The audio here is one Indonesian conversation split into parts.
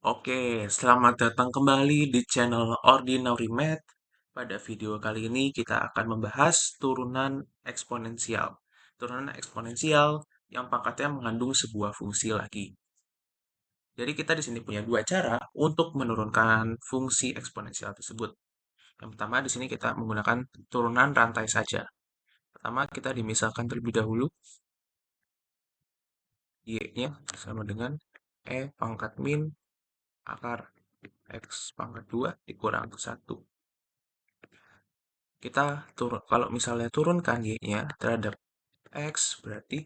Oke, selamat datang kembali di channel Ordinary Math. Pada video kali ini kita akan membahas turunan eksponensial. Turunan eksponensial yang pangkatnya mengandung sebuah fungsi lagi. Jadi kita di sini punya dua cara untuk menurunkan fungsi eksponensial tersebut. Yang pertama di sini kita menggunakan turunan rantai saja. Pertama kita dimisalkan terlebih dahulu. Y-nya sama dengan E pangkat min akar X pangkat 2 dikurang 1. Kita kalau misalnya turunkan Y-nya terhadap X, berarti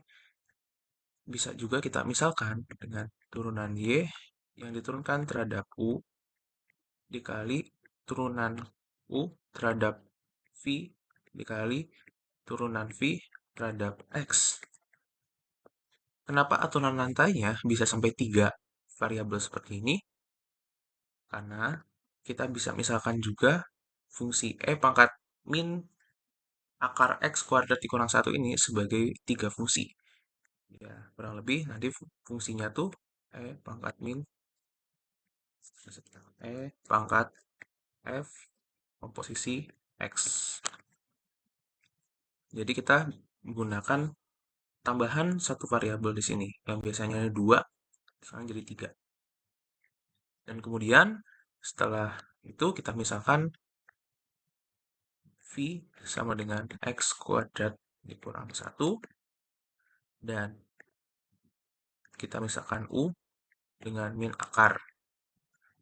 bisa juga kita misalkan dengan turunan Y yang diturunkan terhadap U dikali turunan U terhadap V dikali turunan V terhadap X. Kenapa aturan rantainya bisa sampai 3 variabel seperti ini? Karena kita bisa misalkan juga fungsi E pangkat min akar X kuadrat dikurang 1 ini sebagai 3 fungsi. Ya, kurang lebih nanti fungsinya tuh E pangkat min E pangkat F komposisi X. Jadi kita menggunakan tambahan satu variabel di sini yang biasanya ada 2, sekarang jadi 3. Dan kemudian setelah itu kita misalkan V sama dengan X kuadrat dikurang 1 dan kita misalkan U dengan min akar.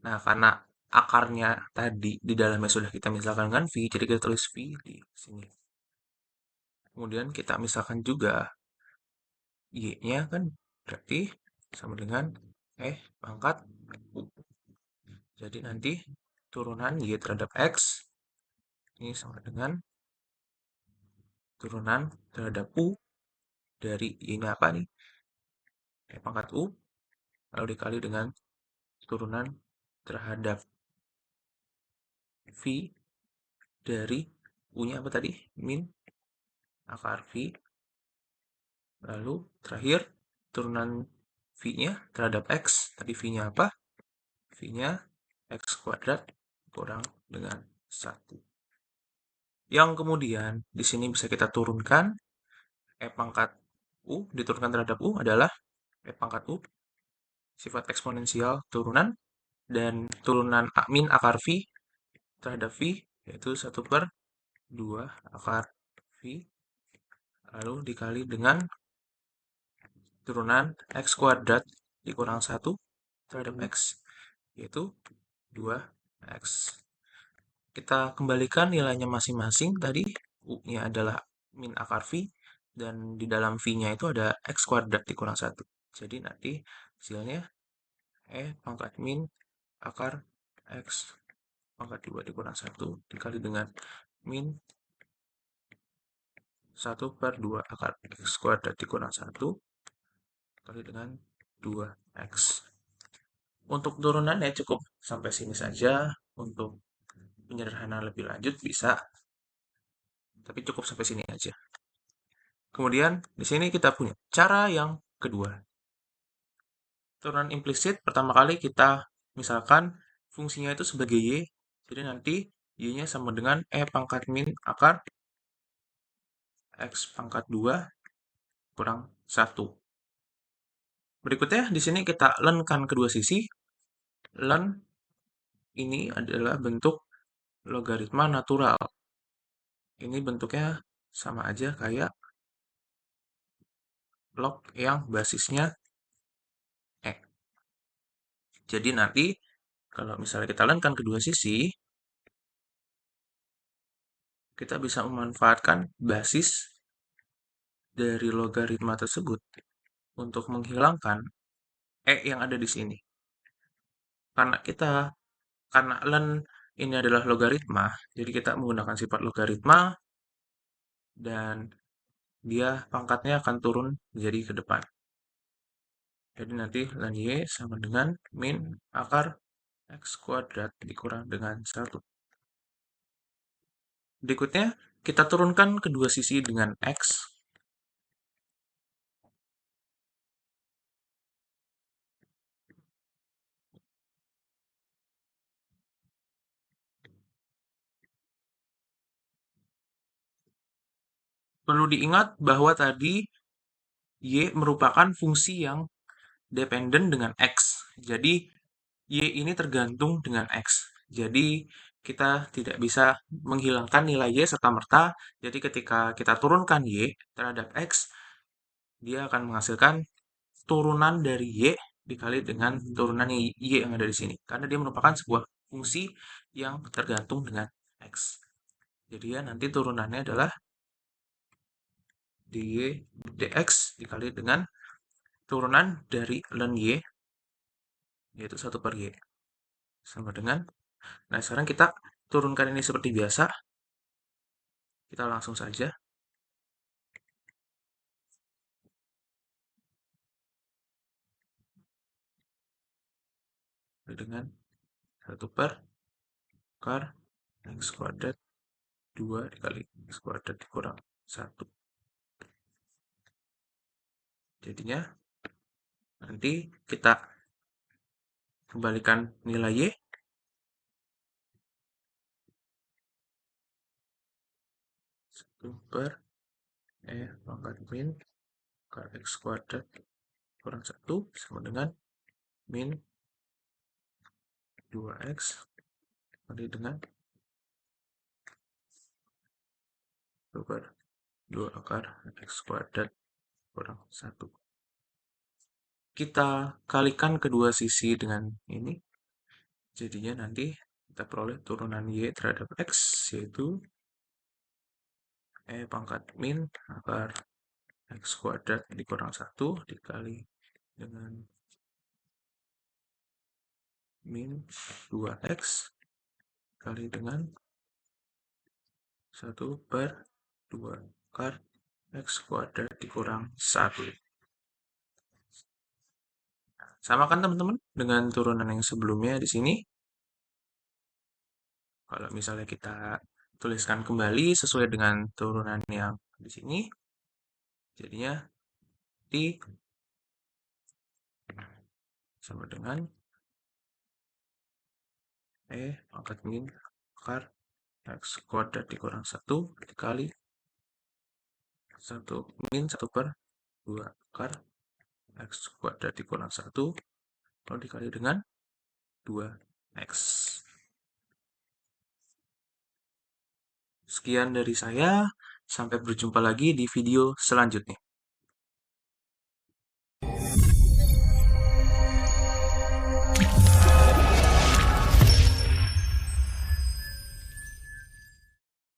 Nah, karena akarnya tadi di dalamnya sudah kita misalkan dengan V, jadi kita tulis V di sini. Kemudian kita misalkan juga Y-nya kan berarti sama dengan pangkat U. Jadi nanti turunan Y terhadap X ini sama dengan turunan terhadap U dari Y-nya apa nih? Pangkat U, lalu dikali dengan turunan terhadap V dari U-nya apa tadi? Min akar V. Lalu terakhir turunan V-nya terhadap X. Tadi V-nya apa? V-nya X kuadrat kurang dengan 1. Yang kemudian di sini bisa kita turunkan E pangkat U diturunkan terhadap U adalah E pangkat U sifat eksponensial turunan dan turunan min akar V terhadap V yaitu 1/2 akar V lalu dikali dengan turunan X kuadrat dikurang 1 terhadap X yaitu 2X. Kita kembalikan nilainya masing-masing tadi. U-nya adalah min akar V dan di dalam V-nya itu ada X kuadrat dikurang 1. Jadi nanti hasilnya E pangkat min akar X pangkat 2 dikurang 1 dikali dengan min 1/2 akar X kuadrat dikurang 1 dikali dengan 2X. Untuk turunannya cukup sampai sini saja. Untuk penyederhanaan lebih lanjut bisa, tapi cukup sampai sini aja. Kemudian di sini kita punya cara yang kedua. Turunan implisit pertama kali kita misalkan fungsinya itu sebagai Y. Jadi nanti Y-nya sama dengan E pangkat min akar X pangkat 2 kurang 1. Berikutnya di sini kita lenkan kedua sisi. Len ini adalah bentuk logaritma natural. Ini bentuknya sama aja kayak log yang basisnya E. Jadi nanti kalau misalnya kita lenkan kedua sisi, kita bisa memanfaatkan basis dari logaritma tersebut untuk menghilangkan E yang ada di sini. Karena len ini adalah logaritma, jadi kita menggunakan sifat logaritma dan dia pangkatnya akan turun jadi ke depan. Jadi nanti len Y sama dengan min akar X kuadrat dikurang dengan 1. Berikutnya, kita turunkan kedua sisi dengan X. Perlu diingat bahwa tadi Y merupakan fungsi yang dependen dengan X. Jadi, Y ini tergantung dengan X. Jadi, kita tidak bisa menghilangkan nilai Y serta-merta. Jadi, ketika kita turunkan Y terhadap X, dia akan menghasilkan turunan dari Y dikali dengan turunan Y yang ada di sini. Karena dia merupakan sebuah fungsi yang tergantung dengan X. Jadi ya nanti turunannya adalah dy dx dikali dengan turunan dari ln Y, yaitu 1 per Y. Sama dengan, nah sekarang kita turunkan ini seperti biasa. Kita langsung saja. Dengan 1 per akar x kuadrat 2 dikali x kuadrat dikurang 1. Jadinya nanti kita kembalikan nilai Y. 1 per pangkat min akar x kuadrat kurang 1 sama dengan min 2x kali dengan 1 per 2 akar x kuadrat kurang 1. Kita kalikan kedua sisi dengan ini. Jadinya nanti kita peroleh turunan Y terhadap X, yaitu pangkat min akar X kuadrat dikurang 1 dikali dengan min 2x kali dengan 1 per 2 akar X kuadrat dikurang 1. Sama kan teman-teman dengan turunan yang sebelumnya di sini. Kalau misalnya kita tuliskan kembali sesuai dengan turunan yang di sini, jadinya T sama dengan pangkat min akar x kuadrat dikurang 1 dikali 1 min 1 per 2 akar x kuadrat dikurang 1 lalu dikali dengan 2x. Sekian dari saya, sampai berjumpa lagi di video selanjutnya.